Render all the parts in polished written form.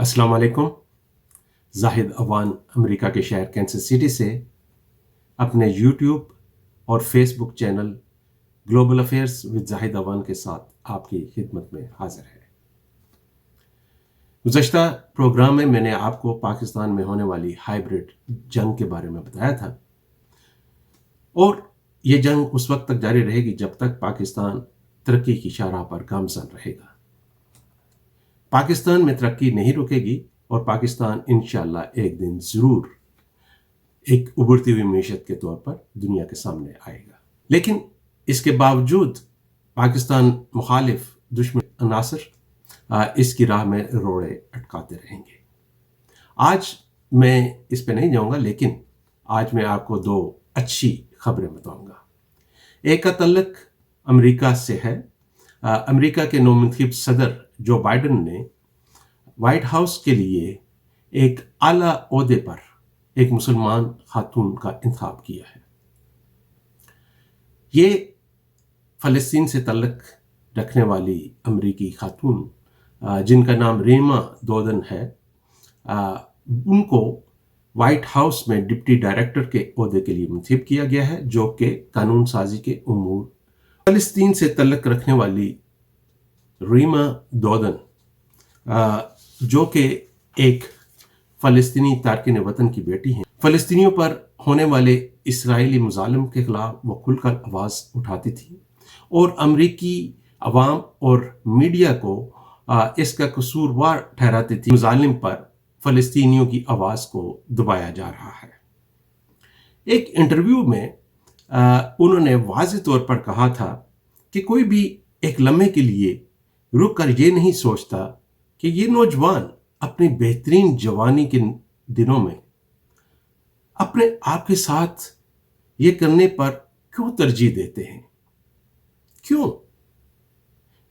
अस्सलाम वालेकुम। जाहिद अवान अमेरिका के शहर कैंसस सिटी से अपने यूट्यूब और Facebook channel global affairs with Zahid Awan के साथ आपकी खिदमत में हाजिर है। गुज़श्ता प्रोग्राम में मैंने आपको पाकिस्तान में होने वाली हाइब्रिड जंग के बारे में बताया था और ये जंग उस वक्त तक जारी रहेगी जब तक पाकिस्तान तरक्की की शाहराह पर गामज़न रहेगा। पाकिस्तान में तरक्की नहीं रुकेगी और पाकिस्तान इंशाअल्लाह एक दिन ज़रूर एक उभरती हुई मीशत के तौर पर दुनिया के सामने आएगा। लेकिन इसके बावजूद पाकिस्तान मुखालिफ दुश्मन अनासर इसकी राह में रोड़े अटकाते रहेंगे। आज मैं इस पे नहीं जाऊंगा, लेकिन आज मैं आपको दो अच्छी खबरें बताऊंगा। एक का तल्लुक अमेरिका से है। अमेरिका के नौमुंतखब सदर जो बाइडन ने व्हाइट हाउस के लिए एक आला ओहदे पर एक मुसलमान खातून का इंतखाब किया है। ये फ़लस्तीन से तल्लुक रखने वाली अमेरिकी खातून जिनका नाम रीमा दोदन है, उनको व्हाइट हाउस में डिप्टी डायरेक्टर के ओहदे के लिए मुंतखब किया गया है, जो कि कानून साजी के उमूर। फ़लस्तीन से तल्लुक रखने वाली रीमा दोदन जो कि एक फ़लस्तीनी तारकिन वतन की बेटी हैं, फ़लस्तीनियों पर होने वाले इसराइली मुज़ालिम के ख़िलाफ़ वो खुलकर आवाज़ उठाती थी और अमरीकी अवाम और मीडिया को इसका कसूरवार ठहराती थी। मुज़ालिम पर फ़लस्तीनियों की आवाज़ को दबाया जा रहा है। एक इंटरव्यू में उन्होंने वाज़ेह तौर पर कहा था कि कोई भी एक लम्हे के लिए रुक कर ये नहीं सोचता कि ये नौजवान अपनी बेहतरीन जवानी के दिनों में अपने आप के साथ ये करने पर क्यों तरजीह देते हैं। क्यों?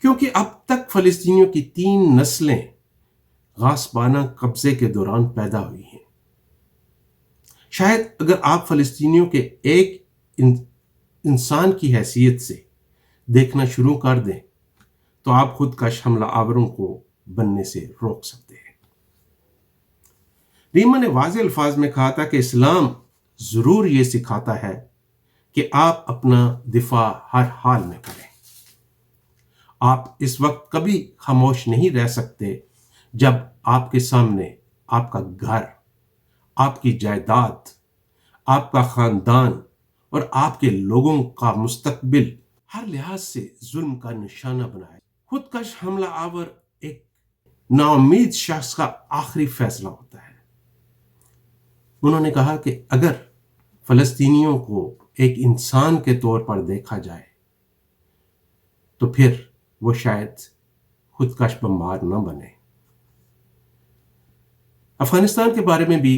क्योंकि अब तक फ़लस्तीनियों की 3 नस्लें गासबाना कब्जे के दौरान पैदा हुई हैं। शायद अगर आप फ़लस्तीनियों के एक इंसान की हैसियत से देखना शुरू कर दें तो आप खुदकश हमला आवरों को बनने से रोक सकते हैं। रीमा ने वाज़ेह अल्फाज में कहा था कि इस्लाम ज़रूर ये सिखाता है कि आप अपना दिफा हर हाल में करें। आप इस वक्त कभी खामोश नहीं रह सकते जब आपके सामने आपका घर, आपकी जायदाद, आपका ख़ानदान और आपके लोगों का मुस्तकबिल हर लिहाज से जुल्म का निशाना बनाए। खुदकश हमला आवर एक नाउम्मीद शख्स का आखिरी फैसला होता है। उन्होंने कहा कि अगर फ़लस्तीनियों को एक इंसान के तौर पर देखा जाए तो फिर वो शायद खुदकश बमबार न बने। अफगानिस्तान के बारे में भी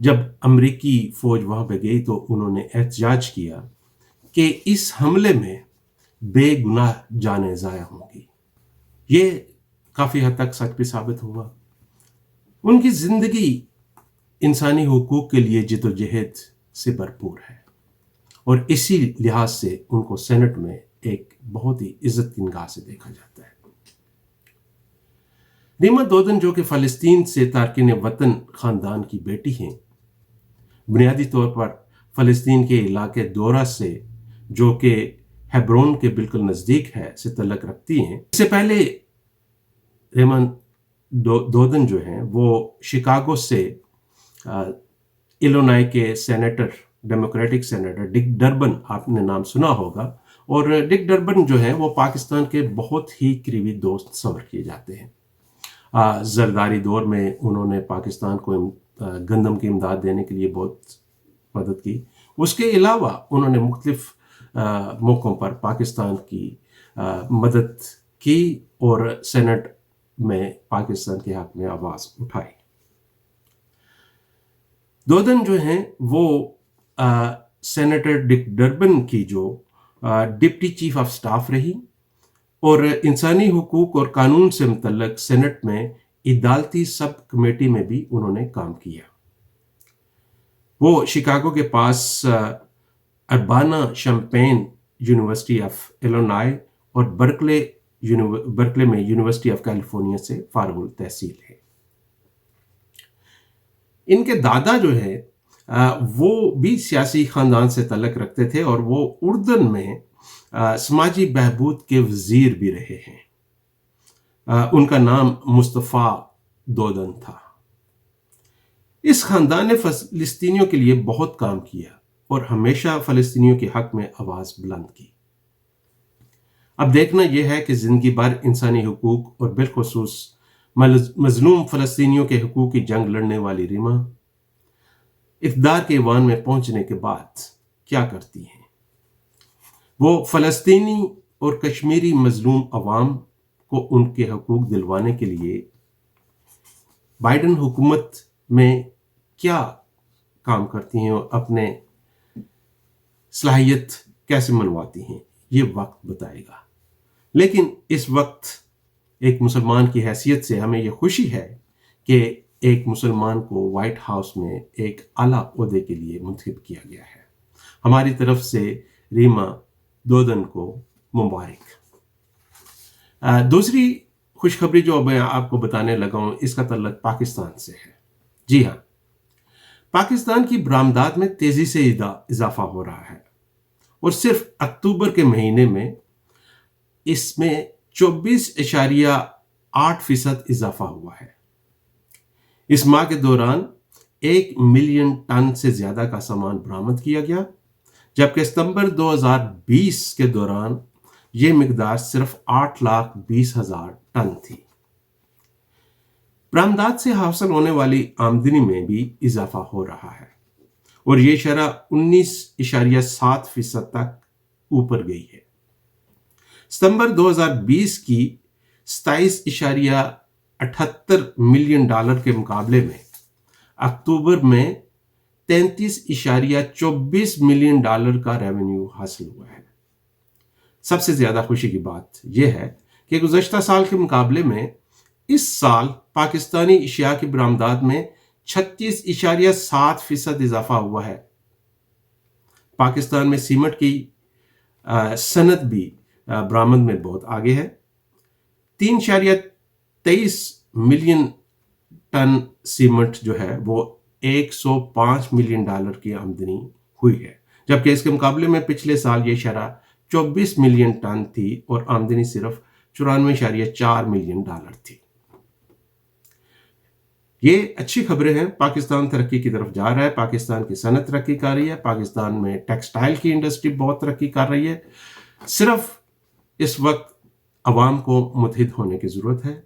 जब अमरीकी फ़ौज वहाँ पे गई तो उन्होंने एहतजाज किया कि इस हमले में बेगुनाह जानें ज़ाया होंगी। ये काफ़ी हद तक सच भी साबित हुआ। उनकी ज़िंदगी इंसानी हुकूक के लिए जिद्दोजहद से भरपूर है और इसी लिहाज से उनको सेनेट में एक बहुत ही इज्जत की निगाह से देखा जाता है। रीमा दोदन जो कि फ़लस्तीन से तारकिन वतन ख़ानदान की बेटी हैं, बुनियादी तौर पर फ़लस्तीन के इलाके दोरा से जो कि हेब्रोन के बिल्कुल नज़दीक है से तल्लुक़ रखती हैं। इससे पहले रीमा दोदन जो हैं वो शिकागो से इलिनॉय के senator, democratic senator Dick Durban, आपने नाम सुना होगा, और डिक डर्बन जो हैं वो पाकिस्तान के बहुत ही करीबी दोस्त सवर किए जाते हैं। जरदारी दौर में उन्होंने पाकिस्तान को गंदम की इमदाद देने के लिए बहुत मदद की। उसके अलावा उन्होंने मुख्तलिफ मौक़ों पर पाकिस्तान की मदद की और सेनेट में पाकिस्तान के हक़ में आवाज़ उठाई। दोदन जो हैं वो सेनेटर डिक डर्बन की जो डिप्टी चीफ ऑफ स्टाफ रही और इंसानी हुकूक और कानून से मुतल्लिक़ सेनेट में इदालती सब कमेटी में भी उन्होंने काम किया। वो शिकागो के पास Urbana Champaign University of Illinois और बर्कले में यूनिवर्सिटी ऑफ कैलिफोर्निया से फारिग तहसील है। ان کے دادا جو ہے وہ بھی سیاسی خاندان سے تعلق رکھتے تھے اور وہ اردن میں سماجی بہبود کے وزیر بھی رہے ہیں۔ ان کا نام مصطفیٰ دودن تھا۔ اس خاندان نے فلسطینیوں کے لیے بہت کام کیا اور ہمیشہ فلسطینیوں کے حق میں آواز بلند کی۔ اب دیکھنا یہ ہے کہ زندگی بھر انسانی حقوق اور بالخصوص مظلوم فلسطینیوں کے حقوق کی جنگ لڑنے والی ریما اقتدار کے ایوان میں پہنچنے کے بعد کیا کرتی ہیں۔ وہ فلسطینی اور کشمیری مظلوم عوام کو ان کے حقوق دلوانے کے لیے بائیڈن حکومت میں کیا کام کرتی ہیں اور اپنے صلاحیت کیسے منواتی ہیں، یہ وقت بتائے گا۔ لیکن اس وقت ایک مسلمان کی حیثیت سے ہمیں یہ خوشی ہے کہ ایک مسلمان کو وائٹ ہاؤس میں ایک اعلیٰ عہدے کے لیے منتخب کیا گیا ہے۔ ہماری طرف سے ریما دودن کو مبارک۔ دوسری خوشخبری جو میں آپ کو بتانے لگا ہوں، اس کا تعلق پاکستان سے ہے۔ جی ہاں، پاکستان کی برآمدات میں تیزی سے اضافہ ہو رہا ہے اور صرف اکتوبر کے مہینے میں اس میں 24.8% اضافہ ہوا ہے۔ اس ماہ کے دوران 1 ملین ٹن سے زیادہ کا سامان برآمد کیا گیا، جبکہ ستمبر 2020 کے دوران یہ مقدار صرف 8,20,000 ٹن تھی۔ برآمدات سے حاصل ہونے والی آمدنی میں بھی اضافہ ہو رہا ہے اور یہ شرح 19.7% تک اوپر گئی ہے۔ ستمبر 2020 کی 27.78 ملین ڈالر کے مقابلے میں اکتوبر میں 33.24 ملین ڈالر کا ریونیو حاصل ہوا ہے۔ سب سے زیادہ خوشی کی بات یہ ہے کہ گزشتہ سال کے مقابلے میں اس سال پاکستانی اشیاء کی برآمدات میں 36.7% اضافہ ہوا ہے۔ پاکستان میں سیمنٹ کی صنعت بھی برآمد میں بہت آگے ہے۔ 3.23 ملین ٹن سیمنٹ جو ہے وہ 105 ملین ڈالر کی آمدنی ہوئی ہے، جبکہ اس کے مقابلے میں پچھلے سال یہ شرح 24 ملین ٹن تھی اور آمدنی صرف 94.4 ملین ڈالر تھی۔ یہ اچھی خبریں ہیں۔ پاکستان ترقی کی طرف جا رہا ہے، پاکستان کی صنعت ترقی کر رہی ہے، پاکستان میں ٹیکسٹائل کی انڈسٹری بہت ترقی کر رہی ہے۔ صرف اس وقت عوام کو متحد ہونے کی ضرورت ہے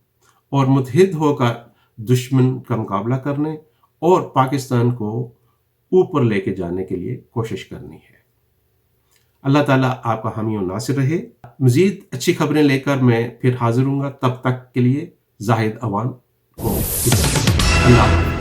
اور متحد ہو کر دشمن کا مقابلہ کرنے اور پاکستان کو اوپر لے کے جانے کے لیے کوشش کرنی ہے۔ اللہ تعالیٰ آپ کا حامی و ناصر رہے۔ مزید اچھی خبریں لے کر میں پھر حاضر ہوں گا، تب تک کے لیے زاہد عوان کو اللہ حافظ۔